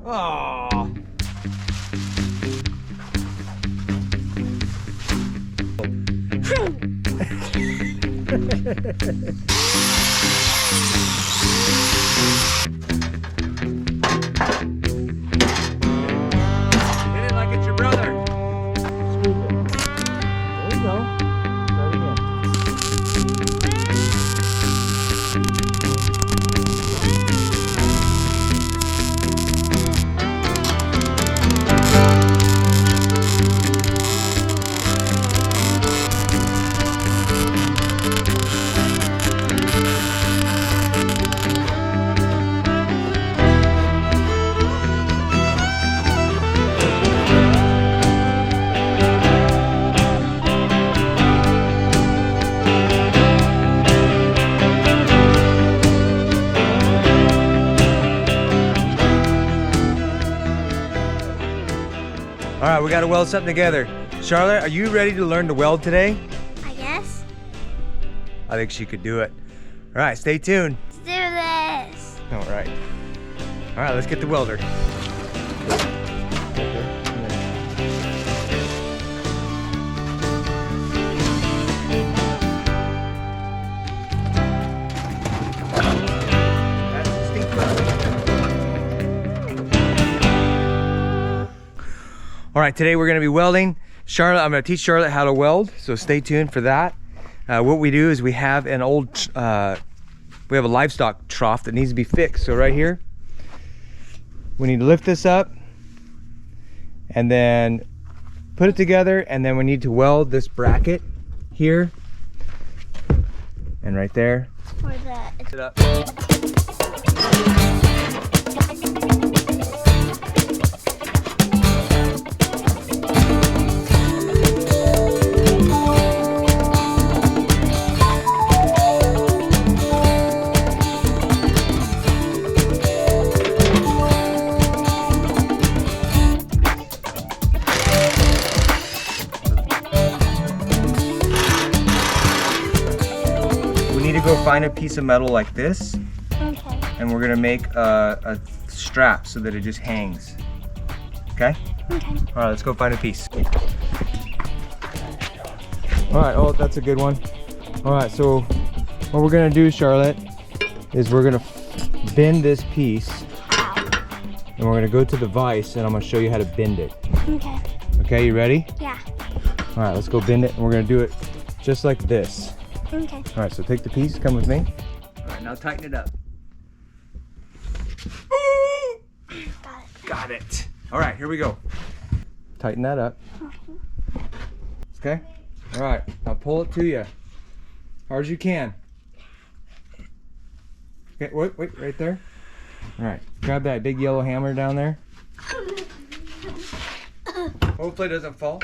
Oh. Hit it like it's your brother. Scoop it. There you go. Try it again. All right, we got to weld something together. Charlotte, are you ready to learn to weld today? I guess. I think she could do it. All right, stay tuned. Let's do this. All right. All right, let's get the welder. All right, today we're gonna be welding. Charlotte, I'm gonna teach Charlotte how to weld, so stay tuned for that. What we do is we have an old, we have a livestock trough that needs to be fixed. So right here, we need to lift this up and then put it together, and then we need to weld this bracket here and right there. For that. It up. Go find a piece of metal like this, Okay. and we're gonna make a strap so that it just hangs. Okay? Okay. All right, let's go find a piece. All right, oh, that's a good one. All right, so what we're gonna do, Charlotte, is we're gonna bend this piece, and we're gonna go to the vise, and I'm gonna show you how to bend it. Okay. Okay, you ready? Yeah. All right, let's go bend it, and we're gonna do it just like this. Okay. All right, so take the piece, come with me. All right, now tighten it up. Got it. Got it. All right, here we go. Tighten that up. Okay? All right, now pull it to you. Hard as you can. Okay, wait, right there. All right, grab that big yellow hammer down there. Hopefully it doesn't fall.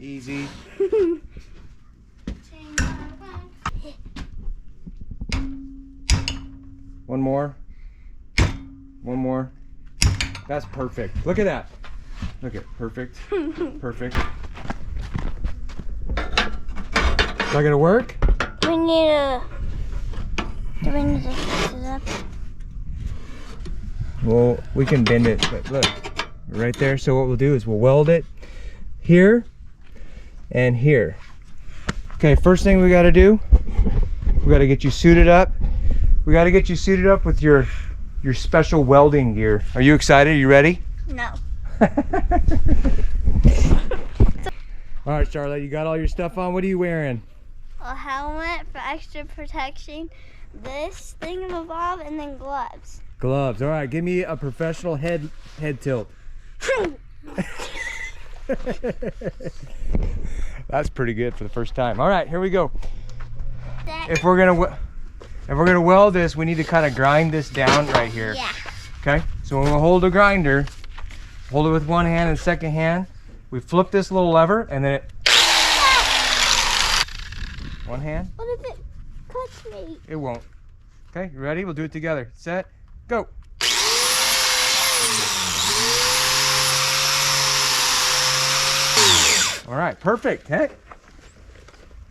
Easy. One more. One more. That's perfect. Look at that. Look at perfect. Perfect. Is that gonna work? We need to. Do we need to fix it up? Well, we can bend it, but look, right there. So what we'll do is we'll weld it here and here. Okay, first thing we got to do, we got to get you suited up. We got to get you suited up with your special welding gear. Are you excited? Are you ready? No. All right, Charlotte, you got all your stuff on. What are you wearing? A helmet for extra protection, this thingamabob, and then gloves. Gloves. All right, give me a professional head tilt. That's pretty good for the first time. All right, here we go. If we're gonna weld this, we need to kind of grind this down right here. Yeah. Okay. So when we hold a grinder, hold it with one hand and second hand. We flip this little lever, and then it. One hand. What if it cuts me? It won't. Okay. You ready? We'll do it together. Set. Go. All right, perfect. Hey.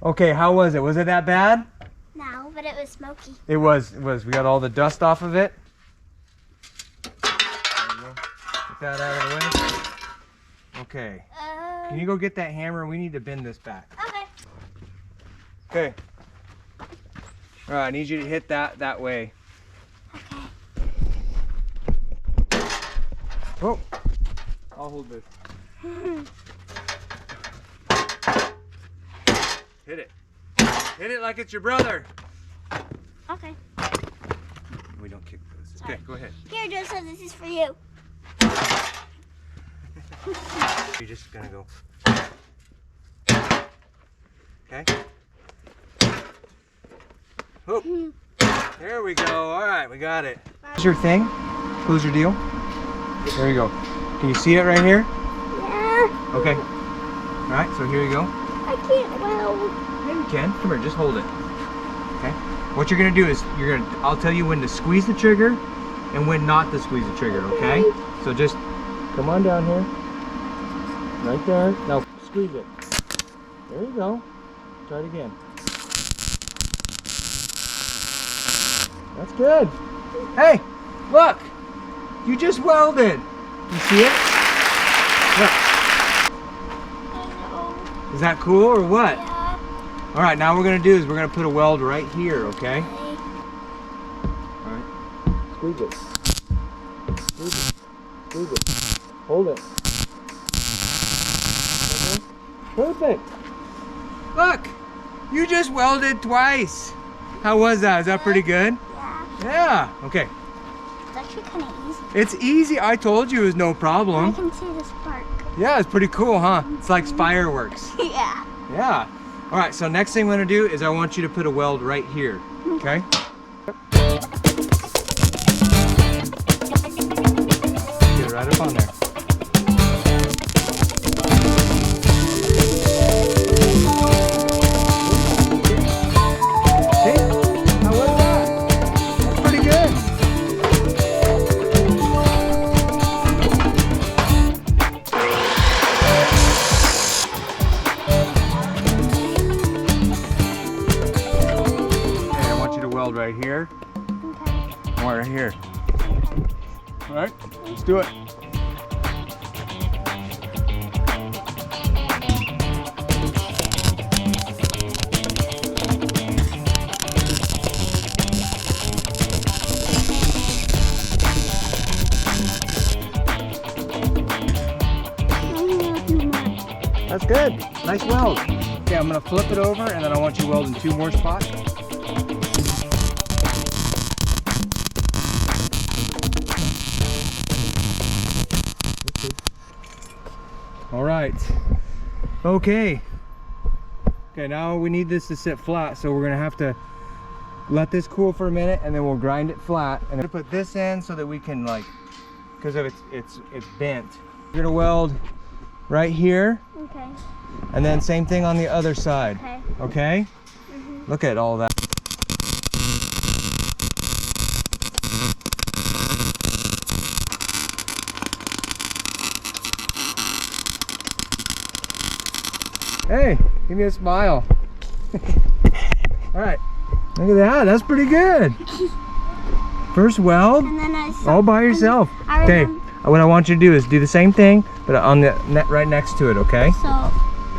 Okay, how was it? Was it that bad? No, but it was smoky. It was. We got all the dust off of it. There you go. Get that out of the way. Okay. Can you go get that hammer? We need to bend this back. Okay. Okay. All right, I need you to hit that way. Okay. Oh, I'll hold this. Hit it. Hit it like it's your brother. Okay. We don't kick those. Okay, go ahead. Here, Joseph, this is for you. You're just gonna go. Okay. Oop. There we go. All right, we got it. Here's your thing. Close your deal. There you go. Can you see it right here? Yeah. Okay. All right, so here you go. I can't weld. Yeah, you can. Come here, just hold it. Okay. What you're gonna do is I'll tell you when to squeeze the trigger and when not to squeeze the trigger. Okay. So just come on down here. Right there. Now squeeze it. There you go. Try it again. That's good. Hey, look. You just welded. You see it? Look. I know. Is that cool or what? Yeah. All right, now what we're gonna do is we're gonna put a weld right here, okay? All right. Squeeze it. Squeeze it. Squeeze it. Hold it. Okay. Perfect. Look, you just welded twice. How was that? Is that pretty good? Yeah. Yeah. Okay. It's actually kind of easy. It's easy. I told you it was no I problem. can see the spark. Yeah, it's pretty cool, huh? It's like fireworks. Yeah. Yeah. All right, so next thing I'm gonna do is I want you to put a weld right here, okay? Get it right up on there. See? How was that? That's pretty good. Weld right here. Okay. One right here. All right, let's do it. That's good. Nice weld. Okay, I'm gonna flip it over and then I want you welding 2 more spots. All right. Okay. Okay, now we need this to sit flat, so we're gonna have to let this cool for a minute and then we'll grind it flat. And I'm gonna put this in so that we can, like, because of it's bent. We're gonna weld right here. Okay. And then same thing on the other side. Okay. Okay? Mm-hmm. Look at all that. Hey, give me a smile. All right, look at that. That's pretty good. First weld, And then all by yourself. I Okay, remember- what I want you to do is do the same thing, but on the net right next to it. Okay? So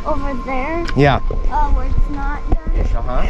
over there, Yeah. where it's not done. Uh-huh.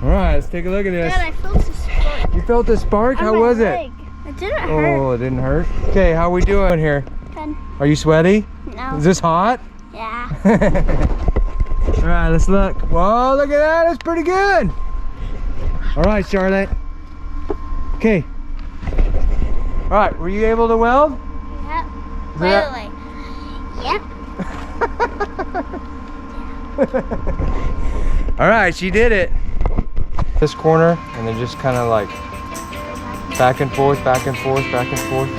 All right, let's take a look at this. Dad, I felt the spark. You felt the spark? on How my was it? leg. It didn't hurt. Oh, it didn't hurt. Okay, how we doing here? Good. Are you sweaty? No. Is this hot? Yeah. All right, let's look. Whoa, look at that. That's pretty good. All right, Charlotte. Okay. All right, were you able to weld? Yep. Is that- Wait. Yep. All right, she did it. This corner, and then just kind of like back and forth, back and forth, back and forth.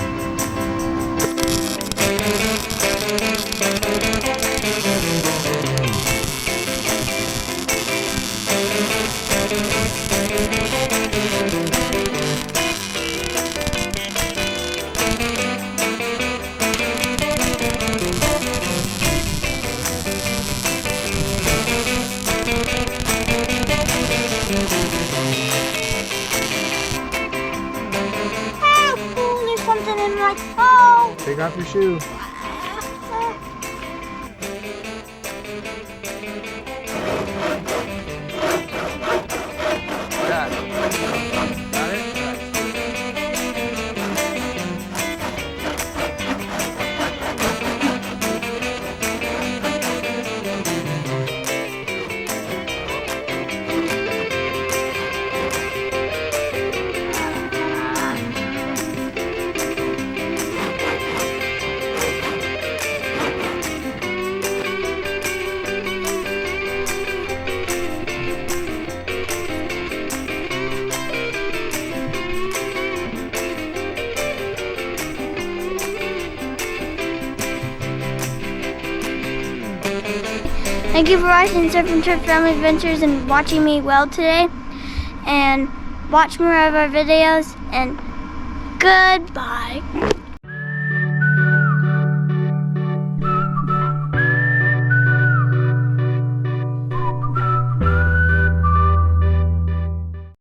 Take off your shoe. Got it? Thank you for watching Surf and Turf Family Adventures and watching me weld today. And watch more of our videos, and goodbye.